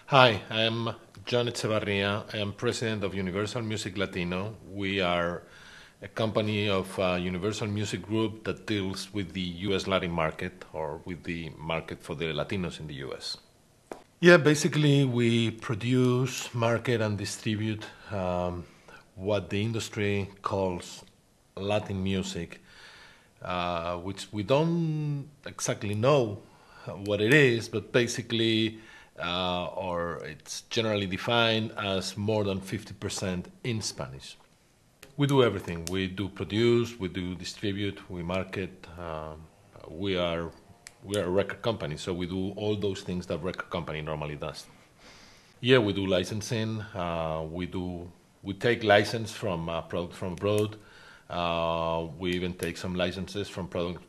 Hi, I'm John Echevarria. I am president of Universal Music Latino. We are a company of Universal Music Group that deals with the US Latin market or with the market for the Latinos in the US. Yeah, basically we produce, market, and distribute what the industry calls Latin music, which we don't exactly know what it is, but basically, or it's generally defined as more than 50% in Spanish. We do everything. We do produce, we do distribute, we market. We are we are a record company, so we do all those things that record company normally does. Yeah, we do licensing. We take license from product from abroad. We even take some licenses from product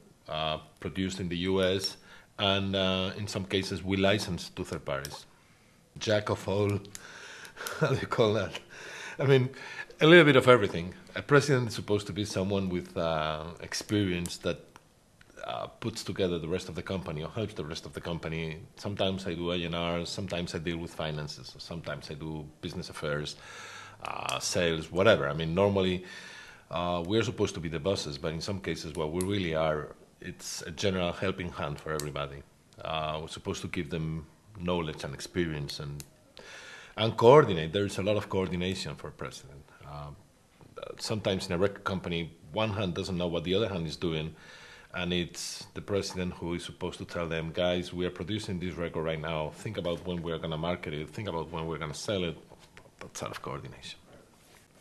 produced in the U.S. and in some cases we license to third parties. Jack of all, how do you call that? I mean, a little bit of everything. A president is supposed to be someone with experience that puts together the rest of the company or helps the rest of the company. Sometimes I do A&Rs, sometimes I deal with finances, sometimes I do business affairs, sales, whatever. I mean, normally we're supposed to be the bosses, but in some cases, well, we really are. It's a general helping hand for everybody. We're supposed to give them knowledge and experience and coordinate. There is a lot of coordination for a president. Sometimes in a record company, one hand doesn't know what the other hand is doing, and it's the president who is supposed to tell them, guys, we are producing this record right now. Think about when we're going to market it. Think about when we're going to sell it. That's out of coordination.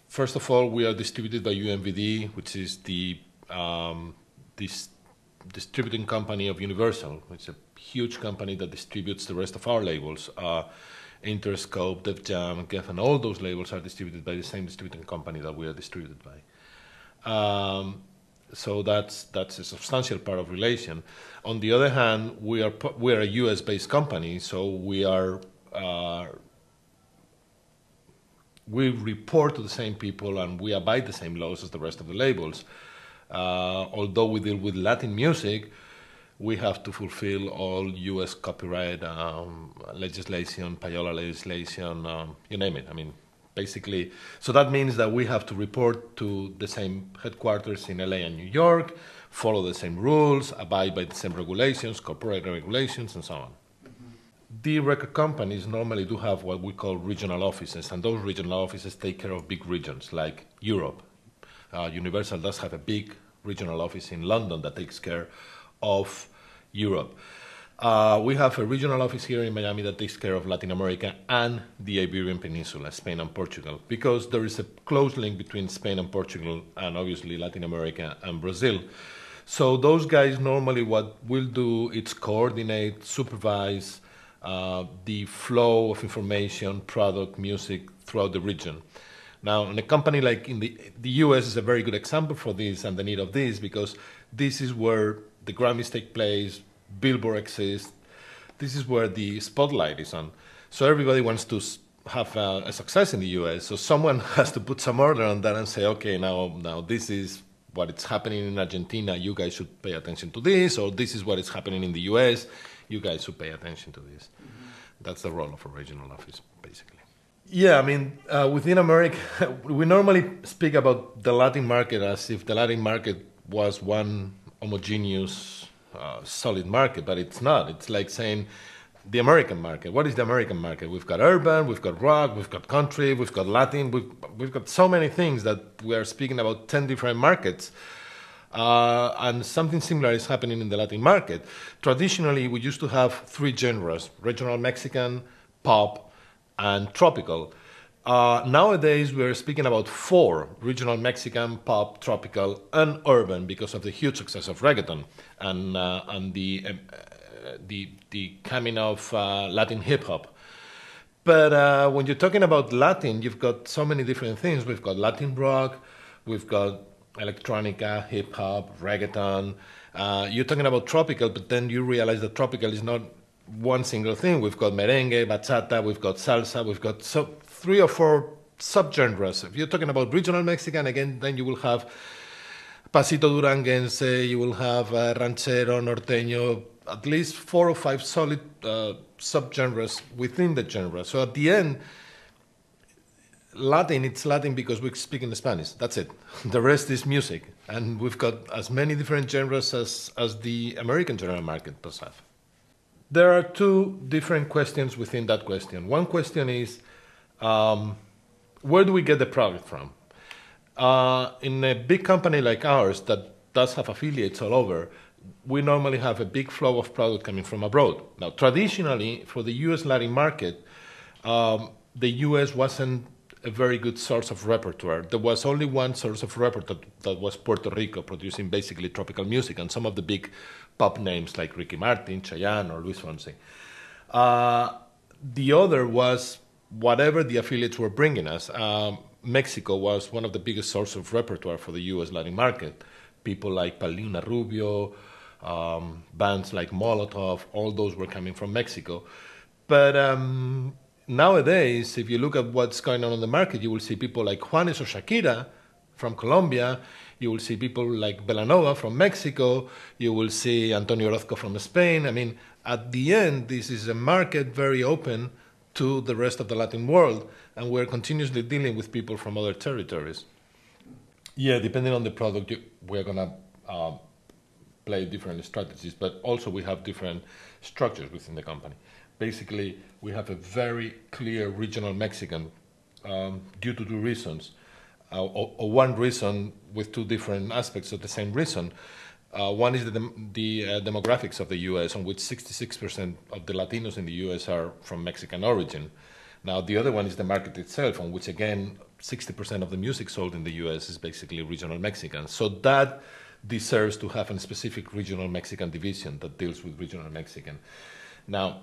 First of all, we are distributed by UMVD, which is the distributing company of Universal. It's a huge company that distributes the rest of our labels. Interscope, Def Jam, Geffen, all those labels are distributed by the same distributing company that we are distributed by. So that's a substantial part of relation. On the other hand, we are a US-based company, so we report to the same people and we abide the same laws as the rest of the labels. Although we deal with Latin music, we have to fulfill all U.S. copyright legislation, payola legislation, you name it. I mean, basically, so that means that we have to report to the same headquarters in LA and New York, follow the same rules, abide by the same regulations, corporate regulations, and so on. The record companies normally do have what we call regional offices, and those regional offices take care of big regions like Europe. Universal does have a big regional office in London that takes care of Europe. We have a regional office here in Miami that takes care of Latin America and the Iberian Peninsula, Spain and Portugal, because there is a close link between Spain and Portugal and obviously Latin America and Brazil. So those guys normally what will do is coordinate, supervise the flow of information, product, music throughout the region. Now, in a company like in the US is a very good example for this and the need of this, because this is where the Grammys take place, Billboard exists. This is where the spotlight is on. So everybody wants to have a success in the US. So someone has to put some order on that and say, okay, now this is what is happening in Argentina. You guys should pay attention to this. Or this is what is happening in the US. You guys should pay attention to this. Mm-hmm. That's the role of a regional office, basically. Yeah, I mean, within America, we normally speak about the Latin market as if the Latin market was one homogeneous, solid market, but it's not. It's like saying the American market. What is the American market? We've got urban, we've got rock, we've got country, we've got Latin, we've got so many things that we are speaking about 10 different markets. And something similar is happening in the Latin market. Traditionally, we used to have three genres: regional Mexican, pop, and tropical. Nowadays, we're speaking about four: regional Mexican, pop, tropical, and urban, because of the huge success of reggaeton and the coming of Latin hip hop. But when you're talking about Latin, you've got so many different things. We've got Latin rock, we've got electronica, hip hop, reggaeton. You're talking about tropical, but then you realize that tropical is not one single thing. We've got merengue, bachata, we've got salsa, we've got three or four subgenres. If you're talking about regional Mexican, again, then you will have Pasito Duranguense, you will have ranchero, norteño, at least 4 or 5 solid subgenres within the genre. So at the end, Latin, it's Latin because we speak in Spanish. That's it. The rest is music. And we've got as many different genres as the American general market does have. There are two different questions within that question. One question is, where do we get the product from? In a big company like ours that does have affiliates all over, we normally have a big flow of product coming from abroad. Now, traditionally, for the US Latin market, the US wasn't a very good source of repertoire. There was only one source of repertoire that was Puerto Rico, producing basically tropical music, and some of the big pop names like Ricky Martin, Chayanne, or Luis Fonsi. The other was whatever the affiliates were bringing us. Mexico was one of the biggest sources of repertoire for the US Latin market. People like Paulina Rubio, bands like Molotov, all those were coming from Mexico. But nowadays, if you look at what's going on in the market, you will see people like Juanes or Shakira from Colombia. You will see people like Belanova from Mexico. You will see Antonio Orozco from Spain. I mean, at the end, this is a market very open to the rest of the Latin world, and we're continuously dealing with people from other territories. Yeah, depending on the product, we're going to play different strategies, but also we have different structures within the company. Basically, we have a very clear regional Mexican due to 2 reasons, or one reason with 2 different aspects of the same reason. One is the demographics of the U.S., on which 66% of the Latinos in the U.S. are from Mexican origin. Now, the other one is the market itself, on which, again, 60% of the music sold in the U.S. is basically regional Mexican. So that deserves to have a specific regional Mexican division that deals with regional Mexican. Now,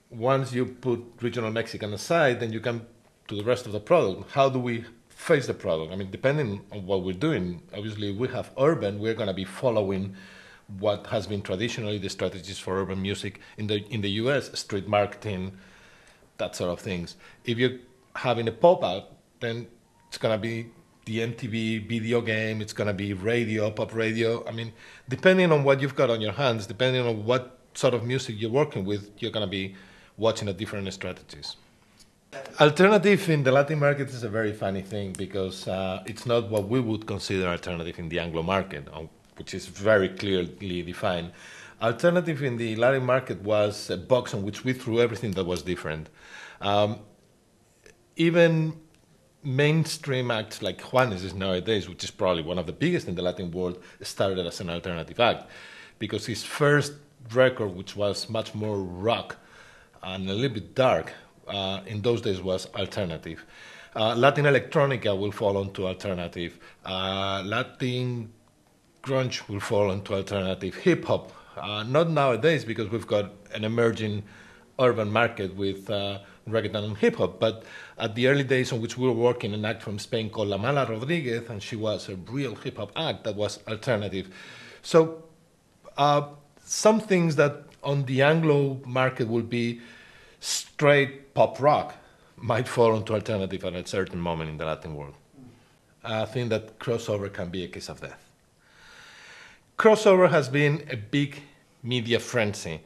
once you put regional Mexican aside, then you come to the rest of the product. How do we face the product? I mean, depending on what we're doing, obviously we have urban, we're going to be following what has been traditionally the strategies for urban music in the US, street marketing, that sort of things. If you're having a pop-out, then it's going to be the MTV video game, it's going to be radio, pop radio. I mean, depending on what you've got on your hands, depending on what sort of music you're working with, you're going to be watching at different strategies. Alternative in the Latin market is a very funny thing because it's not what we would consider alternative in the Anglo market, which is very clearly defined. Alternative in the Latin market was a box on which we threw everything that was different. Even mainstream acts like Juanes is nowadays, which is probably one of the biggest in the Latin world, started as an alternative act because his first record, which was much more rock and a little bit dark, in those days was alternative. Latin electronica will fall onto alternative. Latin grunge will fall into alternative. Hip hop, not nowadays because we've got an emerging urban market with reggaeton and hip hop, but at the early days on which we were working, an act from Spain called La Mala Rodriguez, and she was a real hip hop act that was alternative. So some things that on the Anglo market would be straight pop rock might fall into alternative at a certain moment in the Latin world. I think that crossover can be a kiss of death. Crossover has been a big media frenzy.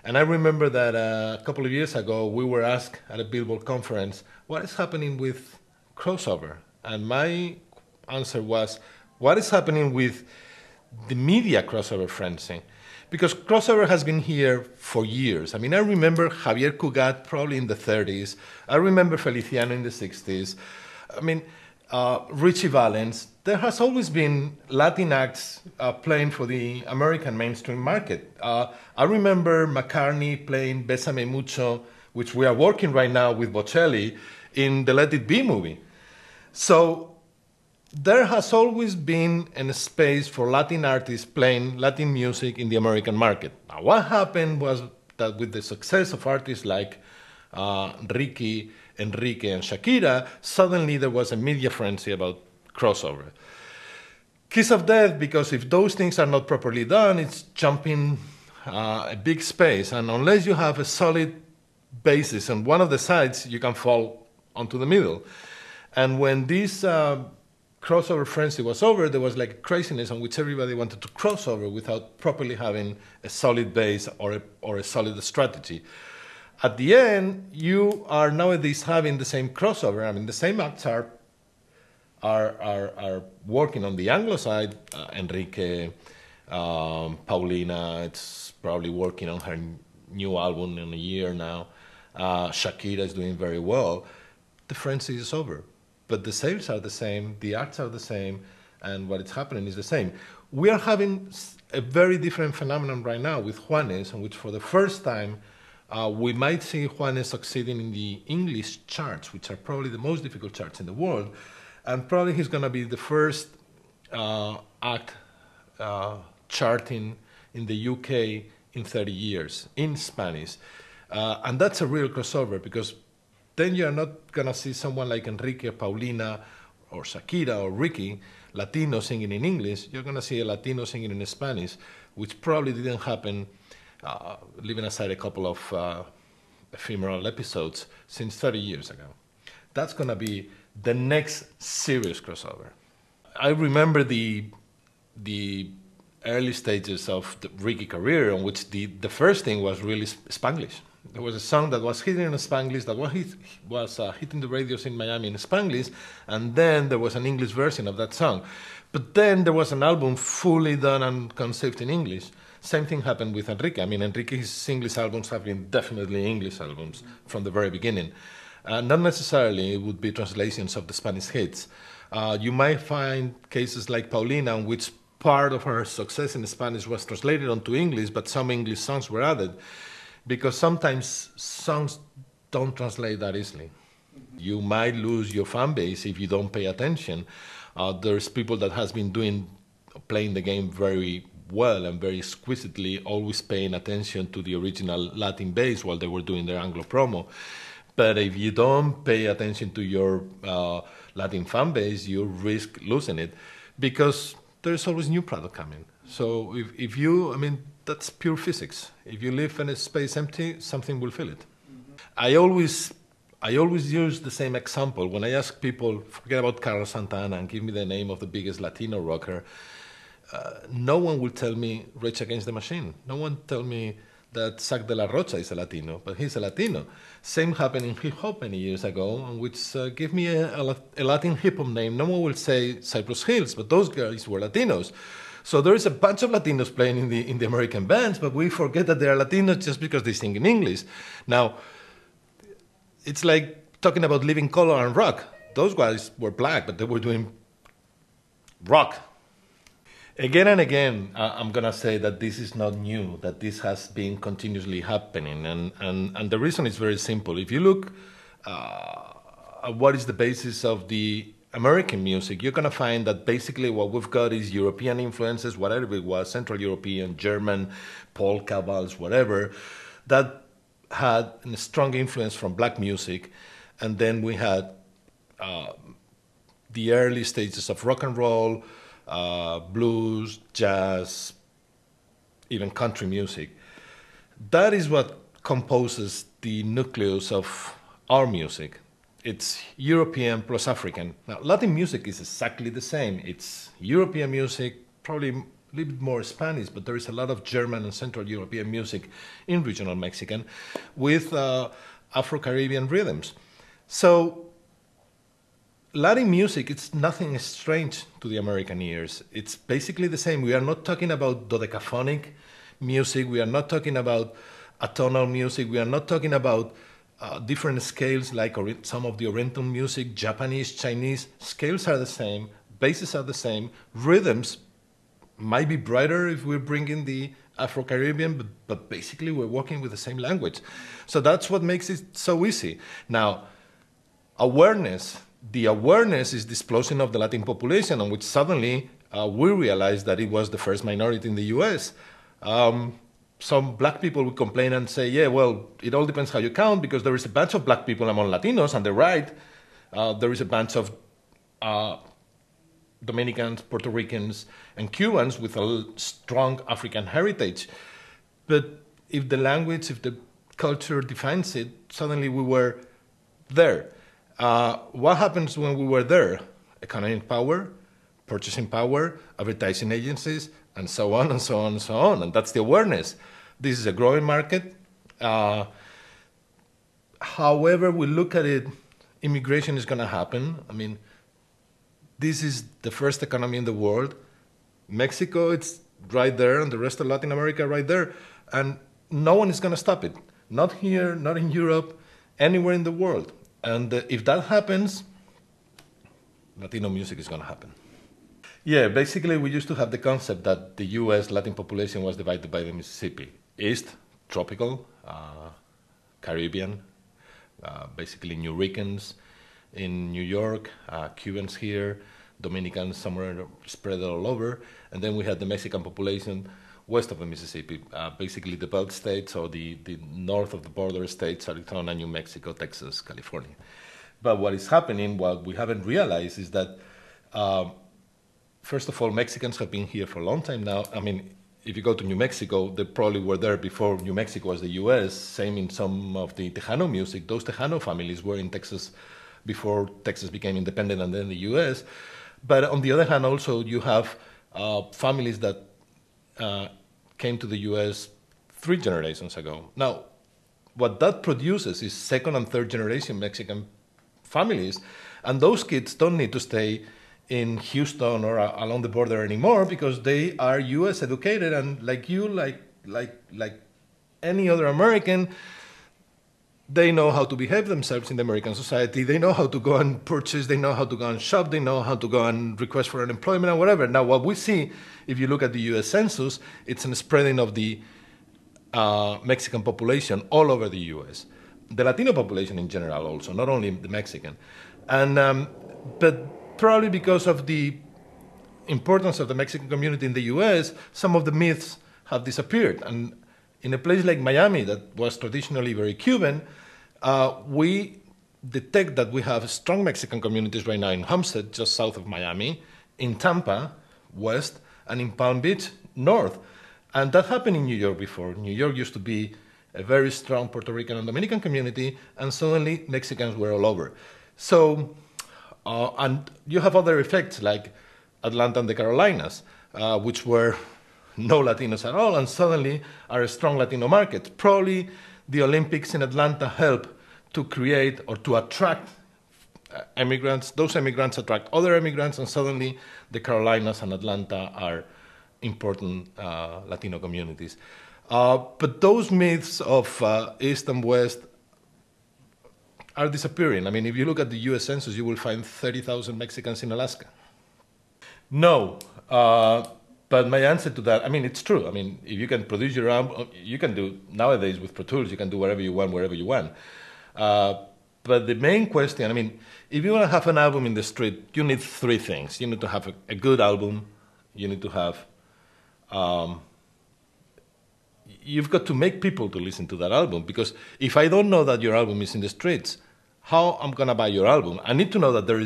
And I remember that a couple of years ago, we were asked at a Billboard conference, what is happening with crossover? And my answer was, what is happening with the media crossover frenzy? Because crossover has been here for years. I mean, I remember Javier Cugat probably in the 30s. I remember Feliciano in the 60s. I mean, Richie Valens. There has always been Latin acts playing for the American mainstream market. I remember McCartney playing Bésame Mucho, which we are working right now with Bocelli, in the Let It Be movie. So there has always been a space for Latin artists playing Latin music in the American market. Now, what happened was that with the success of artists like Ricky, Enrique, and Shakira, suddenly there was a media frenzy about crossover. Kiss of death, because if those things are not properly done, it's jumping a big space. And unless you have a solid basis on one of the sides, you can fall onto the middle. And when these crossover frenzy was over, there was like a craziness on which everybody wanted to cross over without properly having a solid base or a solid strategy. At the end, you are nowadays having the same crossover. I mean, the same acts are working on the Anglo side. Enrique, Paulina, it's probably working on her new album in a year now. Shakira is doing very well. The frenzy is over. But the sales are the same, the acts are the same, and what is happening is the same. We are having a very different phenomenon right now with Juanes, in which for the first time we might see Juanes succeeding in the English charts, which are probably the most difficult charts in the world, and probably he's going to be the first act charting in the UK in 30 years in Spanish. And that's a real crossover, because then you're not going to see someone like Enrique, Paulina, or Shakira, or Ricky, Latino singing in English. You're going to see a Latino singing in Spanish, which probably didn't happen, leaving aside a couple of ephemeral episodes, since 30 years ago. That's going to be the next serious crossover. I remember the early stages of the Ricky career, in which the first thing was really Spanglish. There was a song that was hitting in Spanglish, that was hitting the radios in Miami in Spanglish, and then there was an English version of that song. But then there was an album fully done and conceived in English. Same thing happened with Enrique. I mean, Enrique's English albums have been definitely English albums from the very beginning. Not necessarily it would be translations of the Spanish hits. You might find cases like Paulina, in which part of her success in Spanish was translated onto English, but some English songs were added, because sometimes songs don't translate that easily. You might lose your fan base if you don't pay attention. There's people that has been playing the game very well and very exquisitely, always paying attention to the original Latin base while they were doing their Anglo promo. But if you don't pay attention to your Latin fan base, you risk losing it, because there's always new product coming. So if you, I mean, that's pure physics. If you leave a space empty, something will fill it. Mm-hmm. I always use the same example. When I ask people, forget about Carlos Santana and give me the name of the biggest Latino rocker, no one will tell me Rage Against the Machine. No one tell me that Zac de la Rocha is a Latino, but he's a Latino. Same happened in hip-hop many years ago, which give me a Latin hip-hop name. No one will say Cypress Hills, but those guys were Latinos. So there is a bunch of Latinos playing in the American bands, but we forget that they are Latinos just because they sing in English. Now, it's like talking about Living Colour and rock. Those guys were black, but they were doing rock. Again and again, I'm going to say that this is not new, that this has been continuously happening. And the reason is very simple. If you look at what is the basis of the American music, you're going to find that basically what we've got is European influences, whatever it was, Central European, German, polka, vals, whatever, that had a strong influence from black music. And then we had the early stages of rock and roll, blues, jazz, even country music. That is what composes the nucleus of our music. It's European plus African. Now, Latin music is exactly the same. It's European music, probably a little bit more Spanish, but there is a lot of German and Central European music in regional Mexican with Afro-Caribbean rhythms. So Latin music, it's nothing strange to the American ears. It's basically the same. We are not talking about dodecaphonic music. We are not talking about atonal music. We are not talking about different scales like some of the Oriental music, Japanese, Chinese. Scales are the same. Bases are the same. Rhythms might be brighter if we're bringing the Afro-Caribbean, but basically we're working with the same language. So that's what makes it so easy. Now, awareness. The awareness is the explosion of the Latin population, on which suddenly we realized that it was the first minority in the U.S. Some black people would complain and say, yeah, well, it all depends how you count, because there is a bunch of black people among Latinos, and they're right. There is a bunch of Dominicans, Puerto Ricans, and Cubans with a strong African heritage. But if the language, if the culture defines it, suddenly we were there. What happens when we were there? economic power, purchasing power, advertising agencies, and so on and so on and so on. And that's the awareness. This is a growing market. However we look at it, immigration is going to happen. I mean, this is the first economy in the world. Mexico, it's right there, and the rest of Latin America right there. And no one is going to stop it. Not here, not in Europe, anywhere in the world. And if that happens, Latino music is going to happen. Yeah, basically we used to have the concept that the U.S. Latin population was divided by the Mississippi. East, tropical, Caribbean, basically New Ricans in New York, Cubans here, Dominicans somewhere spread all over, and then we had the Mexican population west of the Mississippi, basically the Belt States or the north of the border states, Arizona, New Mexico, Texas, California. But what is happening, what we haven't realized is that, first of all, Mexicans have been here for a long time now. I mean, if you go to New Mexico, they probably were there before New Mexico was the U.S. Same in some of the Tejano music. Those Tejano families were in Texas before Texas became independent and then the U.S. But on the other hand, also you have families that came to the U.S. 3 generations ago. Now, what that produces is second and third generation Mexican families, and those kids don't need to stay in Houston or along the border anymore because they are U.S. educated, and like you, like any other American, they know how to behave themselves in the American society. They know how to go and purchase. They know how to go and shop. They know how to go and request for unemployment and whatever. Now, what we see, if you look at the U.S. Census, it's a spreading of the Mexican population all over the U.S. The Latino population in general also, not only the Mexican. And but probably because of the importance of the Mexican community in the U.S., some of the myths have disappeared. And in a place like Miami that was traditionally very Cuban, we detect that we have strong Mexican communities right now in Homestead, just south of Miami, in Tampa, west, and in Palm Beach, north. And that happened in New York before. New York used to be a very strong Puerto Rican and Dominican community, and suddenly Mexicans were all over. So, and you have other effects like Atlanta and the Carolinas, which were no Latinos at all, and suddenly are a strong Latino market. Probably the Olympics in Atlanta help to create or to attract immigrants. Those immigrants attract other immigrants, and suddenly the Carolinas and Atlanta are important Latino communities. But those myths of East and West are disappearing. I mean, if you look at the U.S. Census, you will find 30,000 Mexicans in Alaska. No. But my answer to that, I mean, it's true. I mean, if you can produce your album, you can do, nowadays with Pro Tools, you can do whatever you want, wherever you want. But the main question, I mean, if you want to have an album in the street, you need 3 things. You need to have a good album. You need to have, you've got to make people to listen to that album. Because if I don't know that your album is in the streets, how I'm going to buy your album? I need to know that there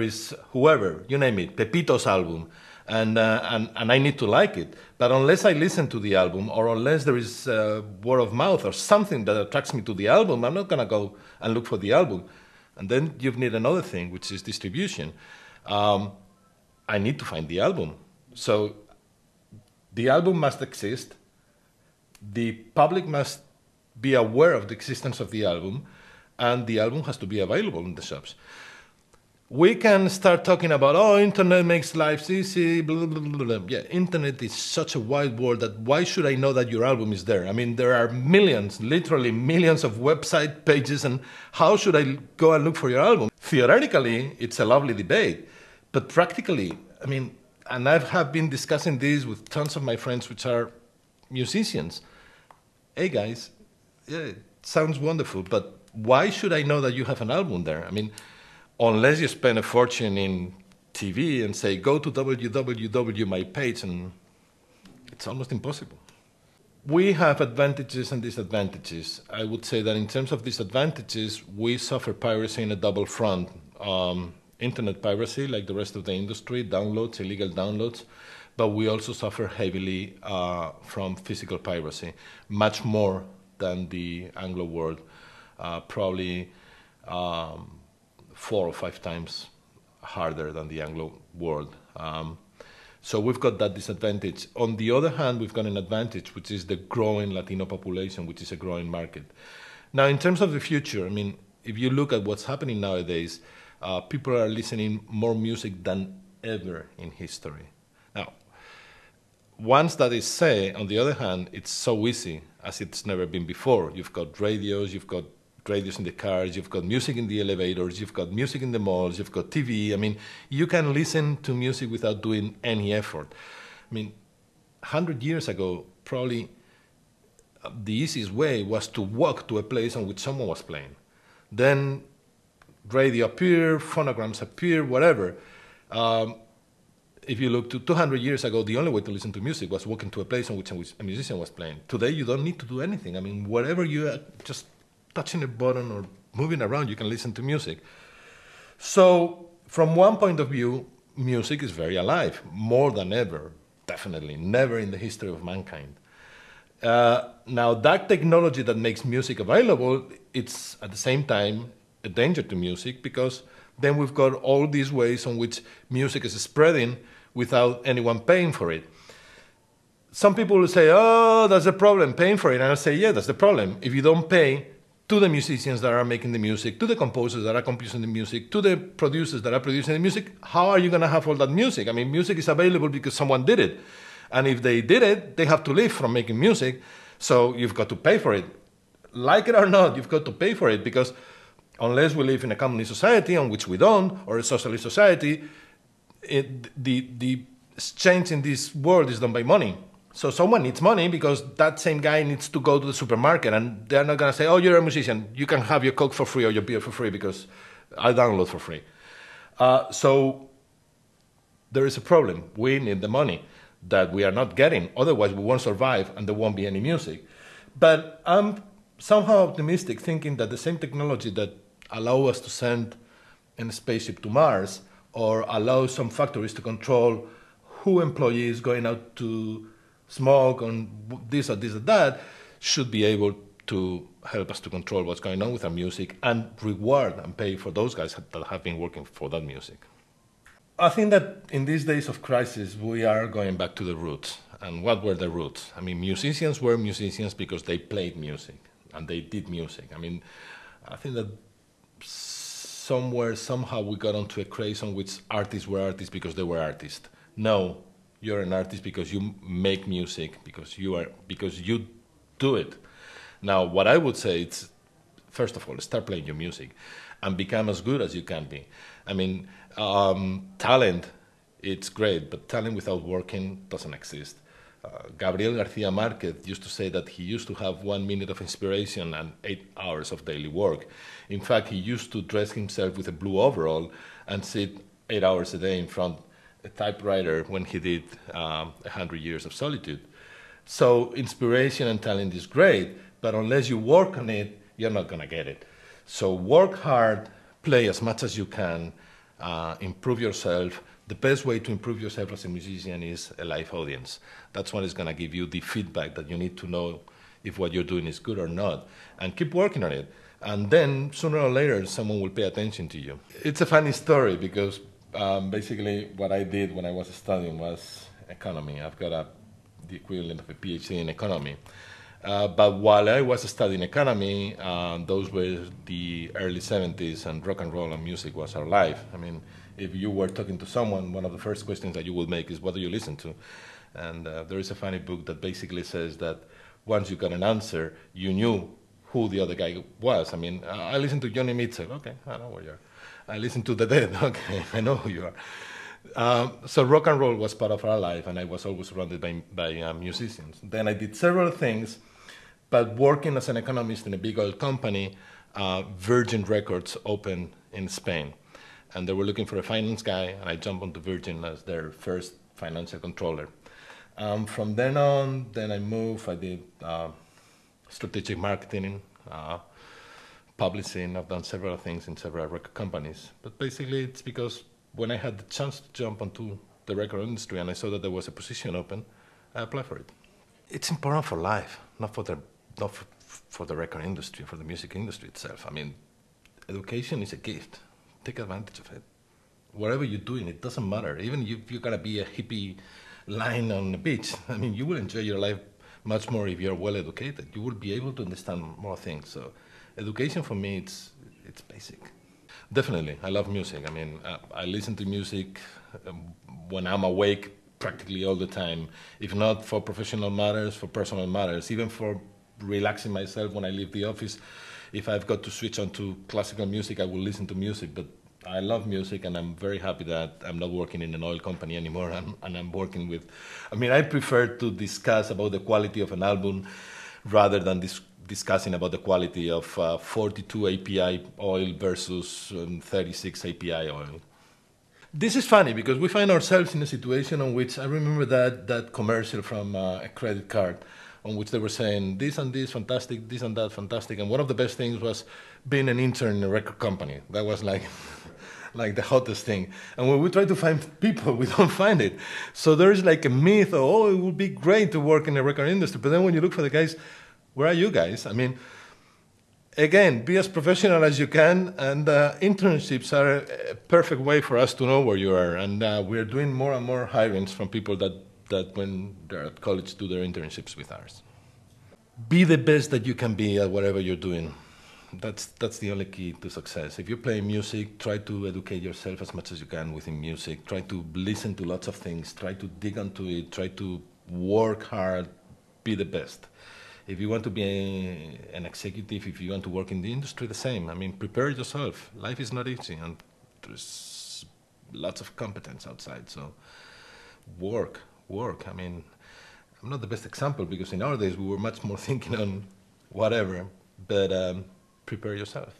is whoever, you name it, Pepito's album. And I need to like it. But unless I listen to the album, or unless there is word of mouth or something that attracts me to the album, I'm not going to go and look for the album. And then you need another thing, which is distribution. I need to find the album. So the album must exist. The public must be aware of the existence of the album, and the album has to be available in the shops. We can start talking about, oh, internet makes life easy, blah, blah, blah, blah. Yeah, internet is such a wide world that why should I know that your album is there? I mean, there are millions, literally millions of website pages, and how should I go and look for your album? Theoretically, it's a lovely debate, but practically, I mean, and I have been discussing this with tons of my friends which are musicians. Hey guys, yeah, it sounds wonderful, but why should I know that you have an album there? I mean, unless you spend a fortune in TV and say, go to www my page, and it's almost impossible. We have advantages and disadvantages. I would say that in terms of disadvantages, we suffer piracy in a double front. Internet piracy, like the rest of the industry, downloads, illegal downloads, but we also suffer heavily from physical piracy, much more than the Anglo world, probably 4 or 5 times harder than the Anglo world. So we've got that disadvantage. On the other hand, we've got an advantage, which is the growing Latino population, which is a growing market. Now, in terms of the future, I mean, if you look at what's happening nowadays, people are listening more music than ever in history. Now, once that is said, on the other hand, it's so easy as it's never been before. You've got radios in the cars, you've got music in the elevators, you've got music in the malls, you've got TV. I mean, you can listen to music without doing any effort. I mean, 100 years ago, probably the easiest way was to walk to a place on which someone was playing. Then radio appeared, phonograms appeared, whatever. If you look to 200 years ago, the only way to listen to music was walking to a place on which a musician was playing. Today, you don't need to do anything. I mean, whatever you are, just touching a button or moving around, you can listen to music. So, from one point of view, music is very alive, more than ever, definitely, never in the history of mankind. Now, that technology that makes music available, it's at the same time a danger to music, because then we've got all these ways on which music is spreading without anyone paying for it. Some people will say, oh, that's the problem, paying for it. And I'll say, yeah, that's the problem. If you don't pay to the musicians that are making the music, to the composers that are composing the music, to the producers that are producing the music, how are you going to have all that music? I mean, music is available because someone did it. And if they did it, they have to live from making music. So you've got to pay for it. Like it or not, you've got to pay for it, because unless we live in a communist society, on which we don't, or a socialist society, the exchange in this world is done by money. So someone needs money, because that same guy needs to go to the supermarket, and they're not going to say, oh, you're a musician, you can have your Coke for free or your beer for free because I download for free. So there is a problem. We need the money that we are not getting. Otherwise, we won't survive and there won't be any music. But I'm somehow optimistic, thinking that the same technology that allows us to send a spaceship to Mars, or allow some factories to control who employees going out to smoke on this or this or that, should be able to help us to control what's going on with our music and reward and pay for those guys that have been working for that music. I think that in these days of crisis, we are going back to the roots. And what were the roots? I mean, musicians were musicians because they played music and they did music. I mean, I think that somehow we got onto a craze on which artists were artists because they were artists. No, you're an artist because you make music, because you do it. Now, what I would say is, first of all, start playing your music and become as good as you can be. I mean, talent, it's great, but talent without working doesn't exist. Gabriel García Márquez used to say that he used to have 1 minute of inspiration and 8 hours of daily work. In fact, he used to dress himself with a blue overall and sit 8 hours a day in front a typewriter when he did 100 Years of Solitude. So inspiration and talent is great, but unless you work on it, you're not going to get it. So work hard, play as much as you can, improve yourself. The best way to improve yourself as a musician is a live audience. That's what is going to give you the feedback that you need to know if what you're doing is good or not. And keep working on it. And then, sooner or later, someone will pay attention to you. It's a funny story because basically what I did when I was studying was economy. I've got the equivalent of a PhD in economy. But while I was studying economy, those were the early 70s, and rock and roll and music was our life. I mean, if you were talking to someone, one of the first questions that you would make is, what do you listen to? And there is a funny book that basically says that once you got an answer, you knew who the other guy was. I mean, I listened to Johnny Mitchell. Okay, I know where you are. I listened to The Dead. Okay, I know who you are. So rock and roll was part of our life, and I was always surrounded by musicians. Then I did several things, but working as an economist in a big oil company, Virgin Records opened in Spain. And they were looking for a finance guy, and I jumped onto Virgin as their first financial controller. From then on, I moved. I did strategic marketing, publishing. I've done several things in several record companies. But basically, it's because when I had the chance to jump onto the record industry and I saw that there was a position open, I applied for it. It's important for life, not for the record industry, for the music industry itself. I mean, education is a gift. Take advantage of it. whatever you're doing, it doesn't matter. Even if you gotta be a hippie lying on the beach, I mean, you will enjoy your life much more if you're well educated. You will be able to understand more things. So, education for me, it's basic. Definitely, I love music. I mean, I listen to music when I'm awake practically all the time. If not for professional matters, for personal matters, even for relaxing myself when I leave the office. If I've got to switch on to classical music, I will listen to music. But I love music, and I'm very happy that I'm not working in an oil company anymore, and I'm working with. I mean, I prefer to discuss about the quality of an album rather than discussing about the quality of 42 API oil versus 36 API oil. This is funny because we find ourselves in a situation on which I remember that commercial from a credit card on which they were saying this and this fantastic, this and that fantastic, and one of the best things was being an intern in a record company. That was like like the hottest thing. And when we try to find people, we don't find it. So there's like a myth of, oh, it would be great to work in the record industry. But then when you look for the guys, where are you guys? I mean, again, be as professional as you can, and internships are a perfect way for us to know where you are. And we're doing more and more hirings from people that when they're at college do their internships with ours. Be the best that you can be at whatever you're doing. That's the only key to success. If you play music, try to educate yourself as much as you can within music. Try to listen to lots of things. Try to dig into it. Try to work hard. Be the best. If you want to be an executive, if you want to work in the industry, the same. I mean, prepare yourself. Life is not easy, and there's lots of competence outside. So work. I mean, I'm not the best example because in our days we were much more thinking on whatever, but prepare yourself.